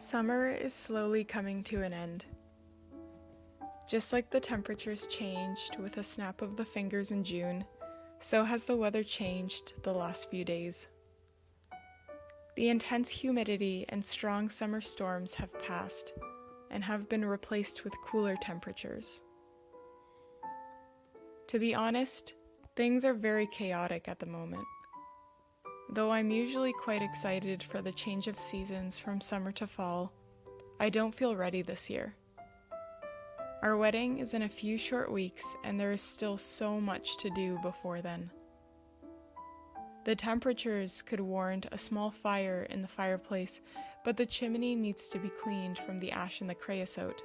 Summer is slowly coming to an end. Just like the temperatures changed with a snap of the fingers in June, so has the weather changed the last few days. The intense humidity and strong summer storms have passed and have been replaced with cooler temperatures. To be honest, things are very chaotic at the moment. Though I'm usually quite excited for the change of seasons from summer to fall, I don't feel ready this year. Our wedding is in a few short weeks and there is still so much to do before then. The temperatures could warrant a small fire in the fireplace, but the chimney needs to be cleaned from the ash and the creosote,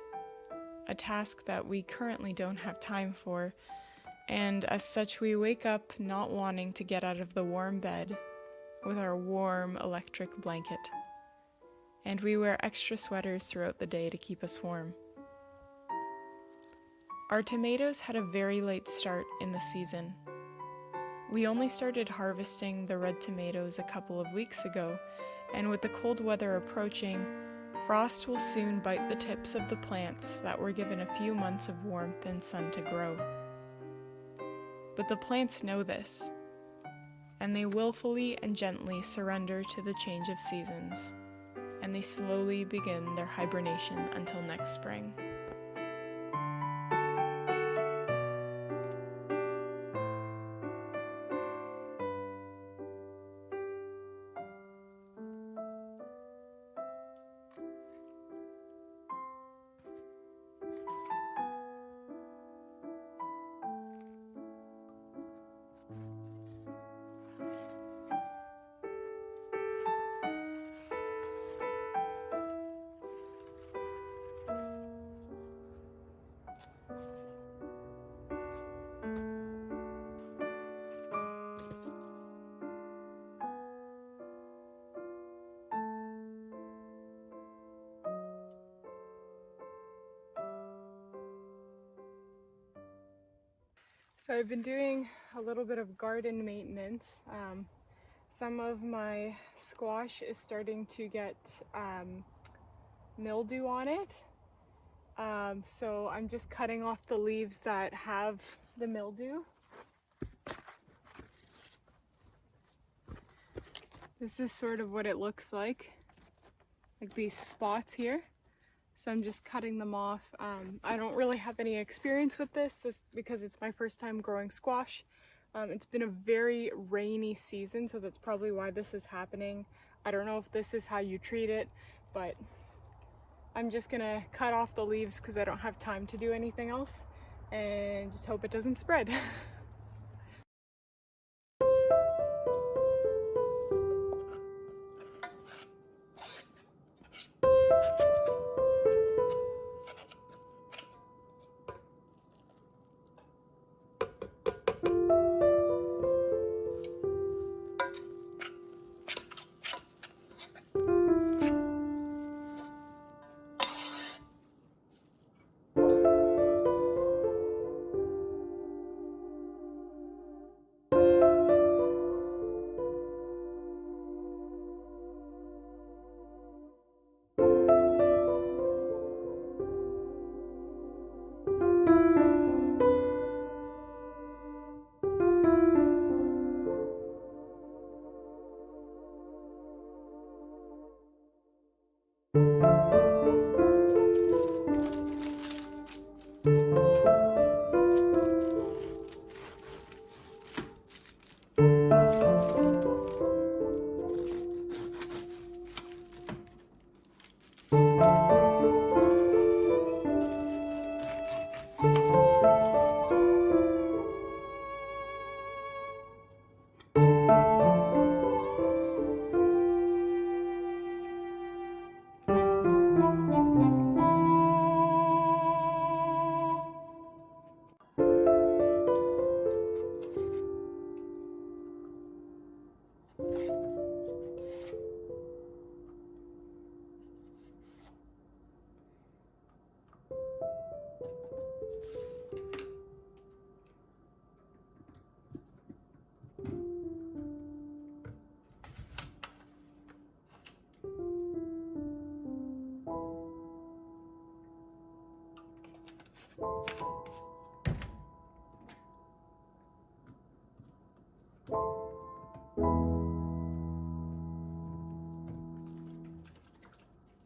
a task that we currently don't have time for, and as such we wake up not wanting to get out of the warm bed with our warm electric blanket. And we wear extra sweaters throughout the day to keep us warm. Our tomatoes had a very late start in the season. We only started harvesting the red tomatoes a couple of weeks ago, and with the cold weather approaching, frost will soon bite the tips of the plants that were given a few months of warmth and sun to grow. But the plants know this, and they willfully and gently surrender to the change of seasons, and they slowly begin their hibernation until next spring. So I've been doing a little bit of garden maintenance. Some of my squash is starting to get mildew on it. So I'm just cutting off the leaves that have the mildew. This is sort of what it looks like these spots here. So I'm just cutting them off. I don't really have any experience with this because it's my first time growing squash. It's been a very rainy season, so that's probably why this is happening. I don't know if this is how you treat it, but I'm just gonna cut off the leaves because I don't have time to do anything else and just hope it doesn't spread.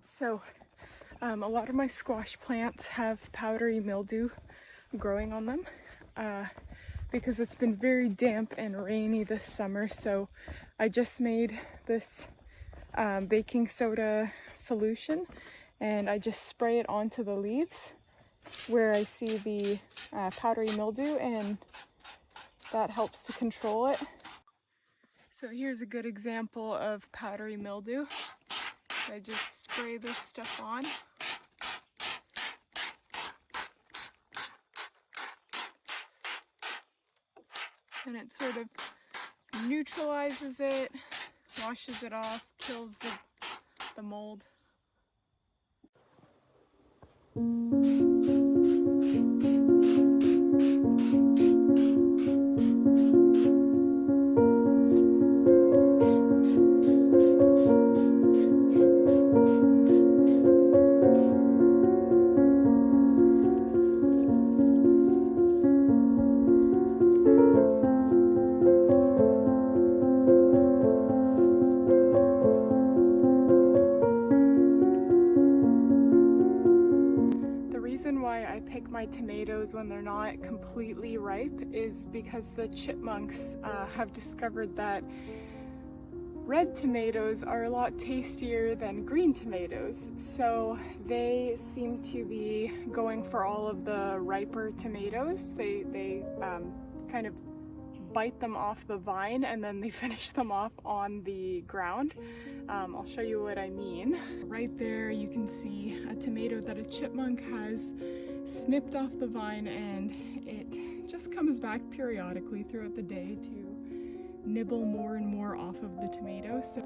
So, a lot of my squash plants have powdery mildew growing on them because it's been very damp and rainy this summer. So I just made this baking soda solution and I just spray it onto the leaves where I see the powdery mildew, and that helps to control it. So here's a good example of powdery mildew. I just spray this stuff on. And it sort of neutralizes it, washes it off, kills the mold. Why I pick my tomatoes when they're not completely ripe is because the chipmunks have discovered that red tomatoes are a lot tastier than green tomatoes. So they seem to be going for all of the riper tomatoes. They kind of bite them off the vine and then they finish them off on the ground. I'll show you what I mean. Right there you can see a tomato that a chipmunk has snipped off the vine, and it just comes back periodically throughout the day to nibble more and more off of the tomato. So